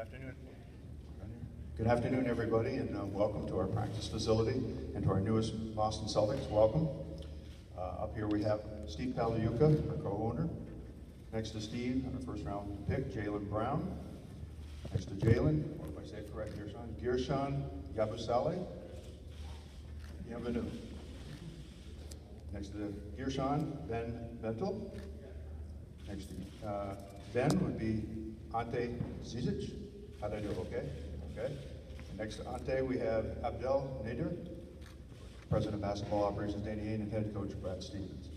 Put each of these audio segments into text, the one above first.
afternoon. Good afternoon, everybody, and welcome to our practice facility and to our newest Boston Celtics. Welcome. Up here we have Steve Pagliuca, our co-owner. Next to Steve, our first-round pick, Jaylen Brown. Next to Jaylen, or if I say it correct, Guershon Yabusele. Bienvenue. Next to Guershon, Bentil. Next to Ben would be Ante Zizic. How'd I do? Okay? Okay. And next to Ante, we have Abdel Nader, President of Basketball Operations, Danny Hayne, and Head Coach Brad Stevens.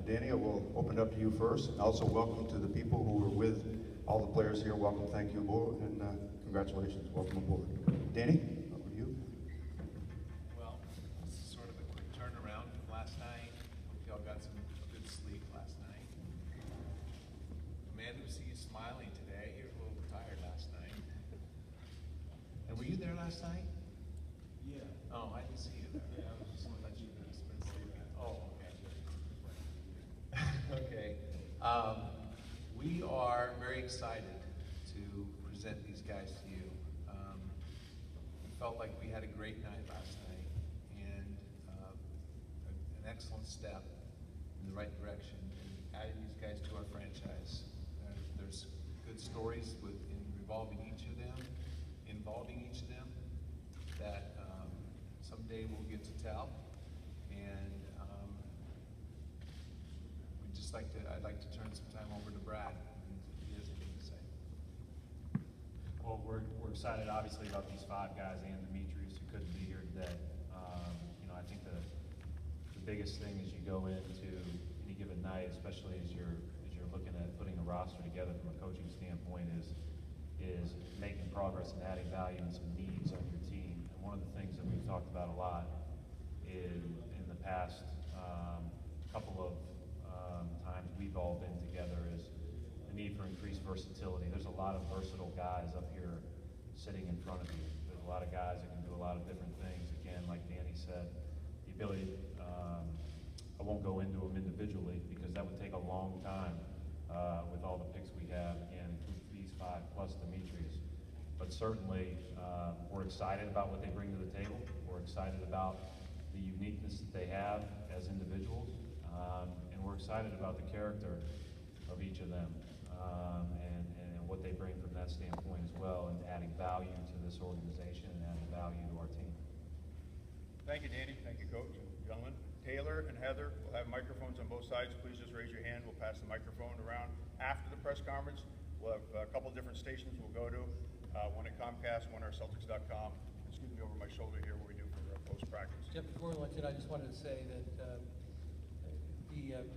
Danny, I will open it up to you first, and also welcome to the people who were with all the players here. Welcome, thank you, aboard, and congratulations. Welcome aboard. Danny, over to you. Well, this is sort of a quick turnaround from last night. Hope y'all got some good sleep last night. Amanda, to see you smiling today. You were a little tired last night. And were you there last night? Yeah. Oh, I didn't see you there. Yeah, I was just gonna let you been sleeping. Oh, okay. Okay. We are very excited to present these guys to you. Felt like we had a great night last night and an excellent step in the right direction in adding these guys to our franchise. There's good stories involving each of them that someday we'll get to tell. And I'd like to turn some time over to Brad, and he has anything to say. Well, we're excited, obviously, about these 5 guys and Demetrius, who couldn't be here today. I think the biggest thing as you go into any given night, especially as you're looking at putting a roster together from a coaching standpoint, is making progress and adding value and some needs on your team. And one of the things that we've talked about a lot in the past couple of times we've all been together is the need for increased versatility. There's a lot of versatile guys up here sitting in front of you. There's a lot of guys that can do a lot of different things. Again, like Danny said, the ability, I won't go into them individually because that would take a long time with all the picks we have, again, these 5 plus Demetrius. But certainly, we're excited about what they bring to the table. We're excited about the uniqueness that they have as individuals. And we're excited about the character of each of them and what they bring from that standpoint as well, and adding value to this organization and adding value to our team. Thank you, Danny. Thank you, Coach and gentlemen. Taylor and Heather will have microphones on both sides. Please just raise your hand. We'll pass the microphone around after the press conference. We'll have a couple different stations we'll go to. One at Comcast, one at Celtics.com. Excuse me, over my shoulder here, what we do for post-practice. Jeff, before luncheon, I just wanted to say that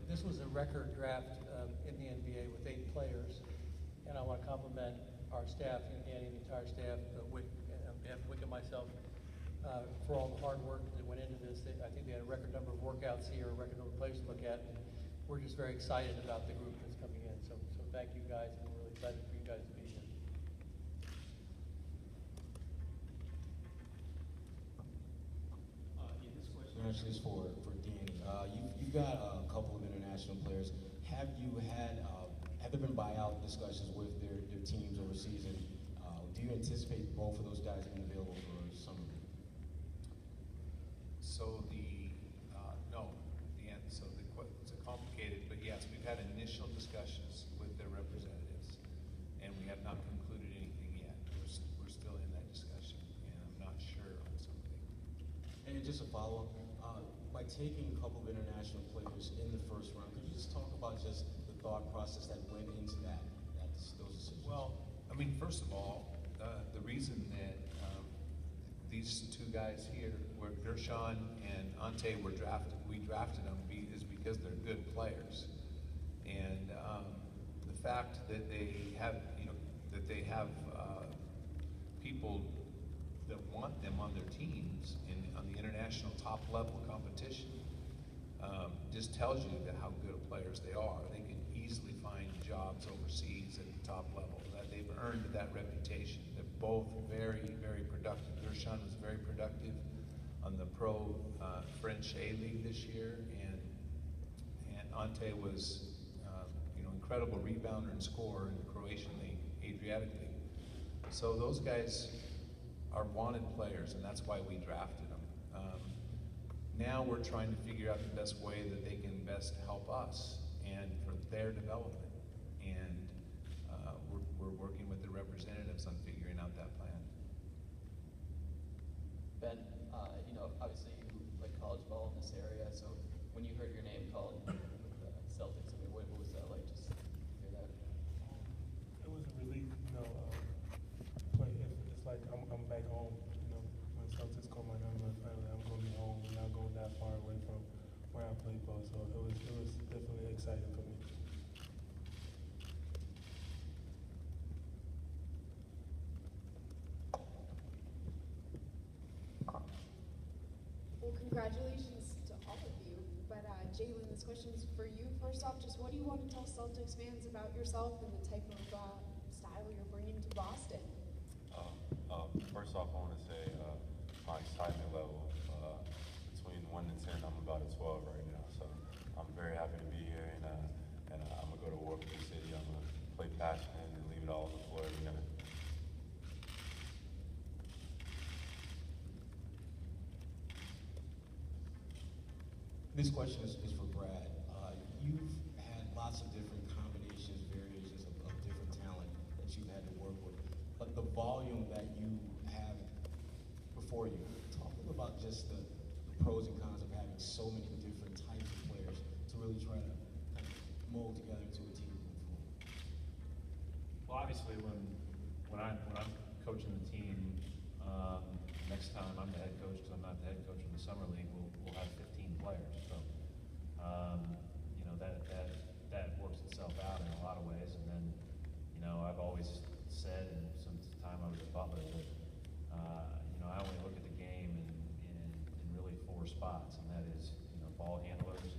this was a record draft in the NBA with 8 players, and I want to compliment our staff, Danny and the entire staff, Wick and myself, for all the hard work that went into this. I think they had a record number of workouts here, a record number of players to look at, and we're just very excited about the group that's coming in. So thank you guys, and we're really excited for you guys to be here. This question actually is for Danny. You've got a couple of international players. Have there been buyout discussions with their teams overseas? And do you anticipate both of those guys being available for summer? It's complicated, but yes, we've had initial discussions with their representatives, and we have not concluded anything yet. We're still in that discussion, and I'm not sure on something. And just a follow-up, by taking a couple of international players in the first round, could you just talk about just the thought process that went into those decisions? Well, I mean, first of all, the reason that these 2 guys here, where Guershon and Ante we drafted them is because they're good players, and the fact that they have, people that want them on their teams on the international top level competition just tells you how good players they are. They can easily find jobs overseas at the top level. That they've earned that reputation. They're both very, very productive. Guershon was very productive on the pro French A-League this year, and Ante was incredible rebounder and scorer in the Croatian League, Adriatic League. So those guys are wanted players, and that's why we drafted them. Now we're trying to figure out the best way that they can best help us and for their development. And we're working with the representatives on figuring out that plan. Ben, you know, obviously you play college ball in this area, so when you heard your name called with the Celtics, I mean, what was that like, just hear that? It was a relief, you know, it's like I'm back home, you know, when Celtics call my number, finally I'm going to be home, and not going that far away from where I play ball, so it was definitely exciting for me. Well, congratulations to all of you. But Jaylen, this question is for you. First off, just what do you want to tell Celtics fans about yourself and the type of style you're bringing to Boston? First off, I want to say my excitement level between 1 and 10, I'm about at 12 right now. So I'm very happy to be here, and I'm gonna go to war for the city. I'm gonna play passionate and leave it all on the floor every night. This question is for Brad. You've had lots of different combinations, variations of different talent that you've had to work with. But the volume that you have before you, talk a little about just the pros and cons of having so many different types of players to really try to kind of mold together into a team moving forward. Well, obviously, when I'm coaching the team, next time I'm the head coach, because I'm not the head coach in the summer league, we'll have 15 players. So, you know, that works itself out in a lot of ways. And then, you know, I've always said, and since the time I was at Butler, that you know, I only look at the game in really 4 spots, and that is, you know, ball handlers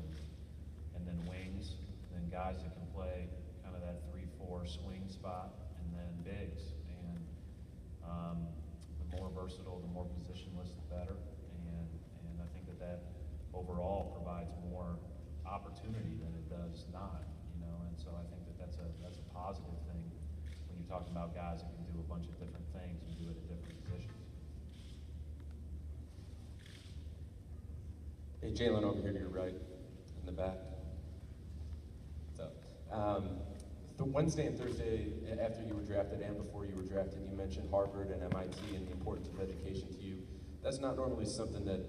and then wings, and then guys that can play kind of that 3-4 swing spot, and then bigs. And the more versatile, the more positionless, the better. And I think that overall provides more opportunity than it does not, you know. And so I think that's a positive thing when you're talking about guys that can do a bunch of different things and do it at different positions. Hey, Jaylen, over here to your right, in the back. What's up? The Wednesday and Thursday after you were drafted and before you were drafted, you mentioned Harvard and MIT and the importance of education to you. That's not normally something that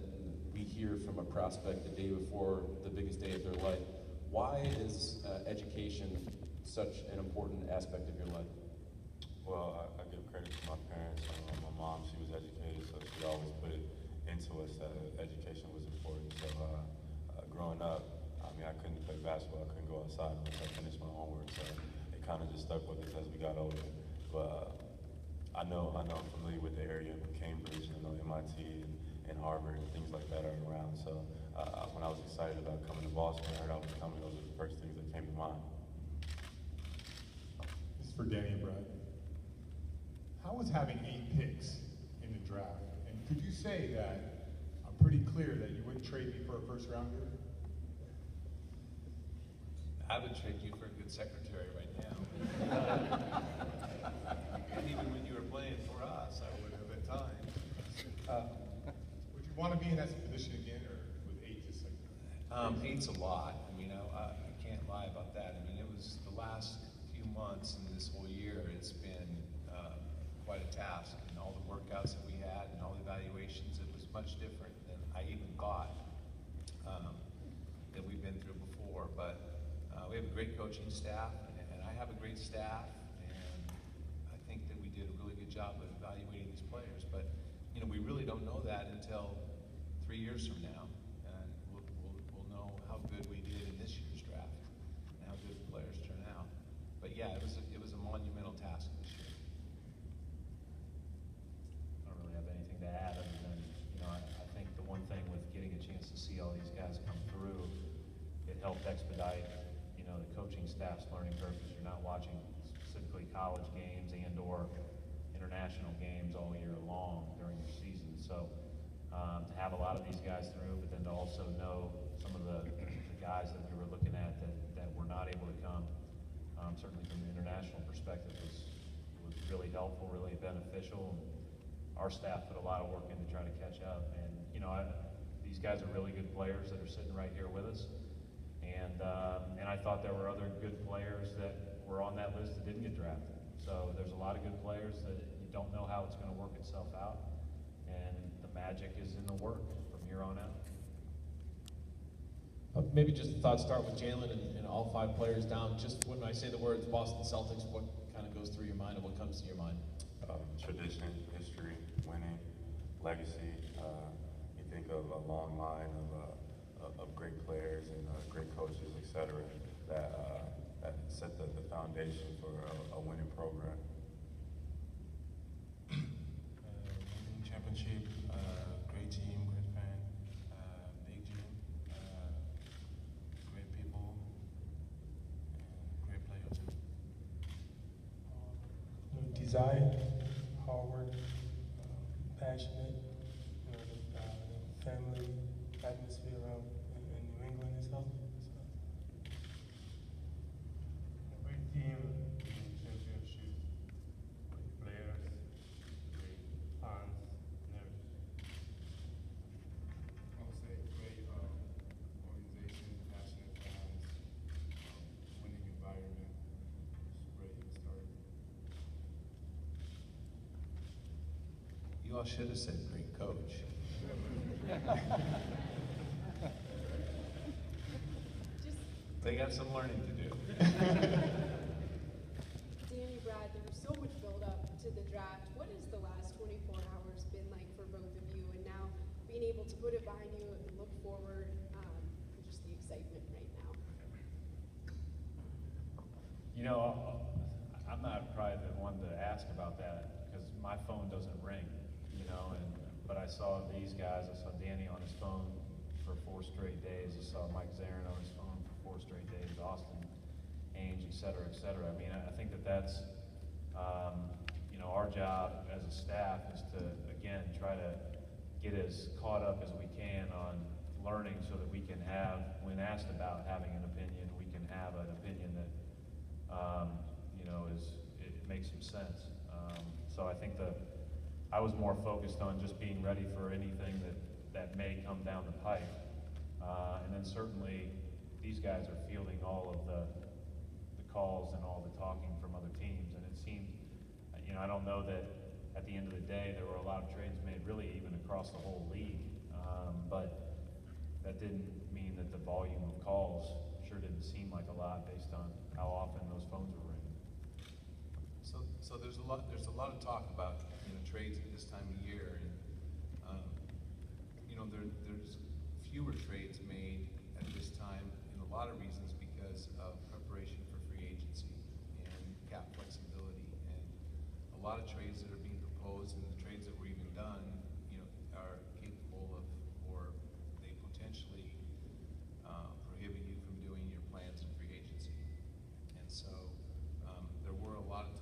we hear from a prospect the day before the biggest day of their life. Why is education such an important aspect of your life? Well, I give credit to my parents. My mom, she was educated, so she always put it into us that education was important. So growing up, I mean, I couldn't play basketball, I couldn't go outside unless I finished my homework. So it kind of just stuck with us as we got older. But I know I'm familiar with the area of Cambridge, you know, MIT and Harvard and things like that are around. So when I was excited about coming to Boston, I heard I was coming, those were the first things that came to mind. This is for Danny and Brad. How was having 8 picks in the draft? And could you say that I'm pretty clear that you wouldn't trade me for a first rounder? I would trade you for a good secretary right now. And even when you were playing for us, I would have at times. Would you want to be in that position again, or with 8 just like that? 8's a lot. I mean, I can't lie about that. I mean, it was the last few months and this whole year, it's been quite a task. And all the workouts that we had and all the evaluations, it was much different than I even thought that we've been through before. But we have a great coaching staff, and I have a great staff, and I think that we did a really good job of evaluating these players. But, you know, we really don't know that until 3 years from now. And we'll know how good we did in this year's draft and how good the players turn out. But yeah, it was a monumental task this year. I don't really have anything to add other than, you know, I think the one thing with getting a chance to see all these guys come through, it helped expedite, you know, the coaching staff's learning curve, because you're not watching specifically college games and or international games all year long during your season. So to have a lot of these guys through, but then to also know some of the guys that we were looking at that were not able to come, certainly from the international perspective, was really helpful, really beneficial. Our staff put a lot of work in to try to catch up. And, you know, these guys are really good players that are sitting right here with us. And I thought there were other good players that were on that list that didn't get drafted. So there's a lot of good players that you don't know how it's going to work itself out. And the magic is in the work from here on out. Maybe just the thoughts start with Jaylen and all 5 players down. Just when I say the words Boston Celtics, what kind of goes through your mind and what comes to your mind? Tradition, history, winning, legacy. You think of a long line of great players and great coaches, etc., that set the foundation for a winning program. Winning championship, great team, great fan, big gym, great people, and great player too. Desire, hard work, passionate, the family atmosphere around in New England and stuff. A great team, championship, great players, great fans, and everything. I would say great organization, passionate fans, winning environment. It's great to start. You all should have said great coach. They got some learning to do. Danny, Brad, there was so much build up to the draft. What has the last 24 hours been like for both of you? And now being able to put it behind you and look forward, and just the excitement right now. You know, I'm not probably the one to ask about that because my phone doesn't ring, you know, but I saw these guys, I saw Danny on his phone for 4 straight days, I saw Mike Zarin on his phone for 4 straight days, Austin, Ainge, et cetera, et cetera. I mean, I think that's, you know, our job as a staff is to, again, try to get as caught up as we can on learning so that we can have, when asked about having an opinion, we can have an opinion that, you know, it makes some sense. So I think I was more focused on just being ready for anything that may come down the pipe. And then certainly these guys are fielding all of the calls and all the talking from other teams. And it seemed, you know, I don't know that at the end of the day there were a lot of trades made really even across the whole league. But that didn't mean that the volume of calls sure didn't seem like a lot based on how often those phones were ringing. So there's a lot of talk about, you know, trades at this time of year, and you know, there's fewer trades made at this time in a lot of reasons because of preparation for free agency and cap flexibility, and a lot of trades that are being proposed and the trades that were even done, you know, are capable of, or they potentially prohibit you from doing your plans in free agency, and so there were a lot of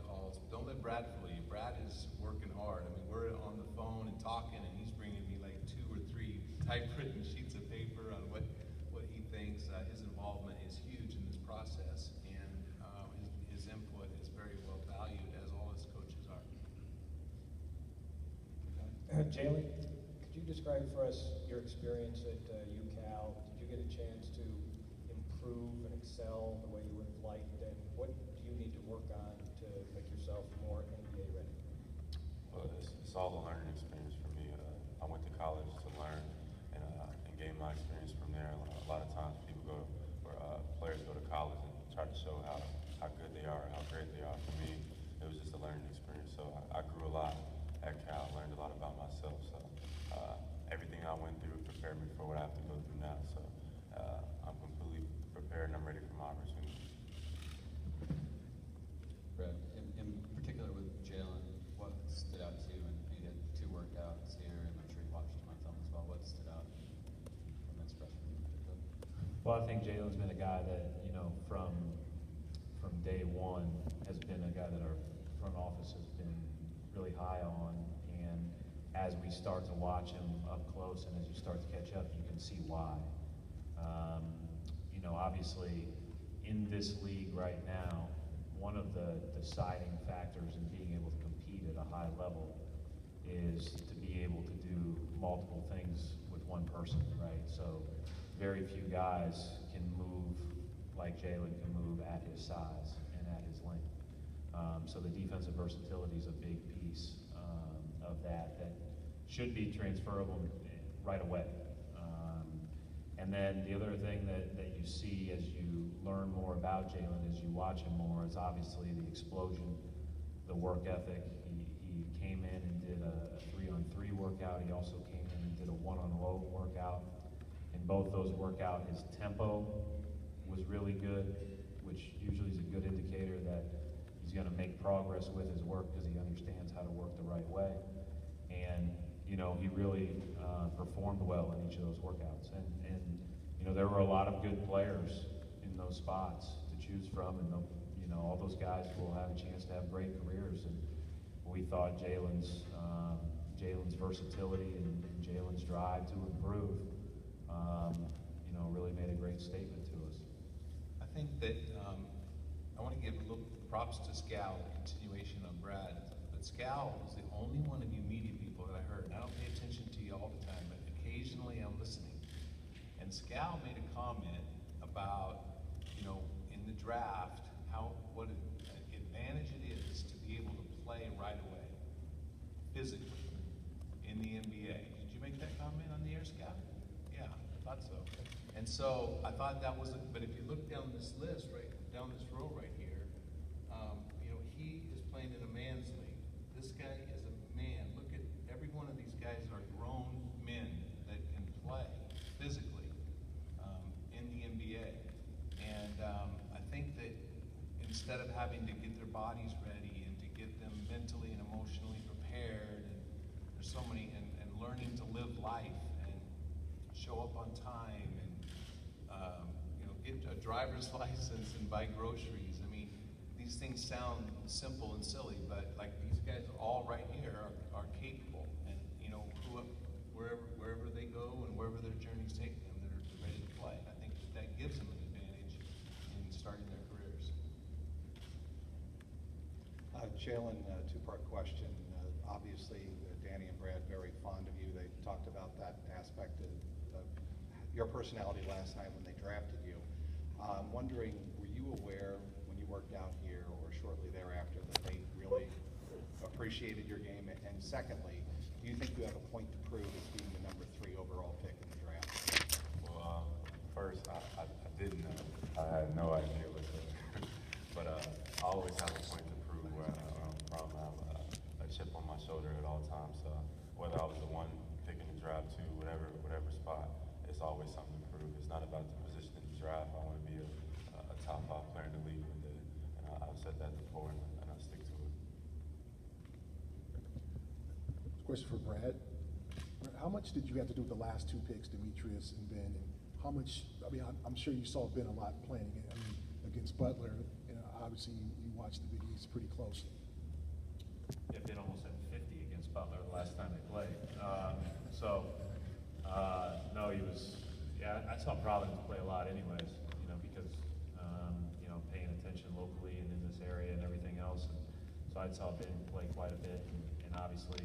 calls. Don't let Brad fool you. Brad is working hard. I mean, we're on the phone and talking, and he's bringing me like 2 or 3 typewritten sheets of paper on what he thinks. His involvement is huge in this process, and his input is very well valued, as all his coaches are. Jaylen, could you describe for us your experience at UCal? Did you get a chance to improve and excel the way you would have liked, and what do you need to work on to make yourself more NBA ready? Well, it's all a learning experience for me. I went to college to learn and gain my experience from there. A lot of times people go, or players go to college and try to show how good they are, how great they are. For me, it was just a learning experience. So I grew a lot at Cal, learned a lot about myself. So everything I went through prepared me for what I have to go through now. So I'm completely prepared and I'm ready for my opportunity. Brad, in particular with Jaylen, what stood out to you? And you had 2 workouts here, and I'm sure you watched him on film as well. What stood out from this freshman in particular? Well, I think Jaylen's been a guy that, you know, from day one has been a guy that our front office has been really high on. And as we start to watch him up close and as you start to catch up, you can see why. You know, obviously in this league right now, one of the deciding factors in being able to compete at a high level is to be able to do multiple things with one person, right? So very few guys can move like Jaylen can move at his size and at his length. So the defensive versatility is a big piece of that should be transferable right away. And then the other thing that you see as you learn more about Jaylen, as you watch him more, is obviously the explosion, the work ethic. He came in and did a 3-on-3 workout. He also came in and did a 1-on-low workout. In both those workouts, his tempo was really good, which usually is a good indicator that he's going to make progress with his work because he understands how to work the right way. And you know, he really performed well in each of those workouts. And you know, there were a lot of good players in those spots to choose from, and you know, all those guys will have a chance to have great careers. And we thought Jaylen's versatility and Jaylen's drive to improve, you know, really made a great statement to us. I think that I want to give a little props to Scal, continuation on Brad. But Scal was the only one of you media people that I heard, and I don't pay attention to you all the time, but occasionally I'm listening. And Scal made a comment about, you know, in the draft, what an advantage it is to be able to play right away, physically, in the NBA. Did you make that comment on the air, Scal? Yeah, I thought so. And so I thought that was, but if you look down this list, right, down this row right here, you know, he is playing in a man's league. This guy is a man. Look at every one of these guys are grown men that can play physically in the NBA. And I think that instead of having to get their bodies ready and to get them mentally and emotionally prepared, and there's so many, and learning to live life and show up on time and you know, get a driver's license and buy groceries. I mean, these things sound simple and silly, but like these guys all right here are capable, and you know, wherever they go and wherever their journeys take them, they're ready to play. I think that gives them an advantage in starting their careers. Jaylen, two-part question. Obviously, Danny and Brad very fond of you. They talked about that aspect of your personality last night when they drafted you. I'm wondering, were you aware when you worked out here or shortly thereafter that they really appreciated your game? And secondly, do you think you have a point to prove as being the number 3 overall pick in the draft? Well, first, I didn't know. I had no idea what to but I always have a point to prove where I'm from. I have a chip on my shoulder at all times. So whether I was the 1 pick in the draft, 2, whatever spot, it's always something to prove. It's not about the position in the draft. I want to be a top 5 player in the league one day. And I've said that before, and I'll stick to it. Question for Brad. How much did you have to do with the last 2 picks, Demetrius and Ben? And how much, I mean, I'm sure you saw Ben a lot playing against Butler. You know, obviously, you watched the Big East pretty closely. Yeah, Ben almost had 50 against Butler the last time they played. No, he was, yeah, I saw Providence play a lot anyways, you know, because, you know, paying attention locally and in this area and everything else. And so I saw Ben play quite a bit, and obviously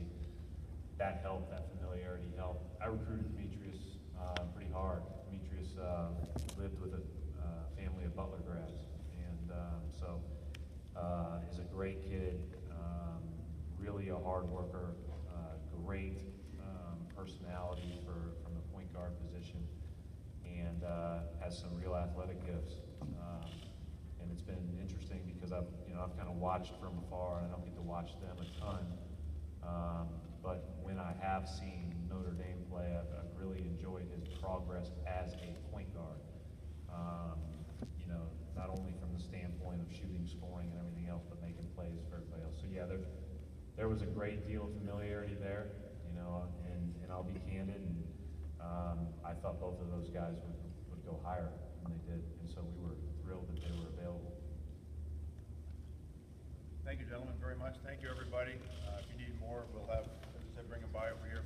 that helped, that familiarity helped. I recruited Demetrius pretty hard. Demetrius lived with a family of Butler grads, and so is a great kid, really a hard worker, great personality from the point guard position, and has some real athletic gifts. And it's been interesting because I've kind of watched from afar, and I don't get to watch them a ton. But when I have seen Notre Dame play, I've really enjoyed his progress as a point guard. You know, not only from the standpoint of shooting, scoring, and everything else, but making plays for everybody else. So yeah, there was a great deal of familiarity there, you know, and I'll be candid, and I thought both of those guys would go higher than they did, and so we were thrilled that they were available. Thank you, gentlemen, very much. Thank you, everybody. If you need more, we'll have, as I said, bring them by over here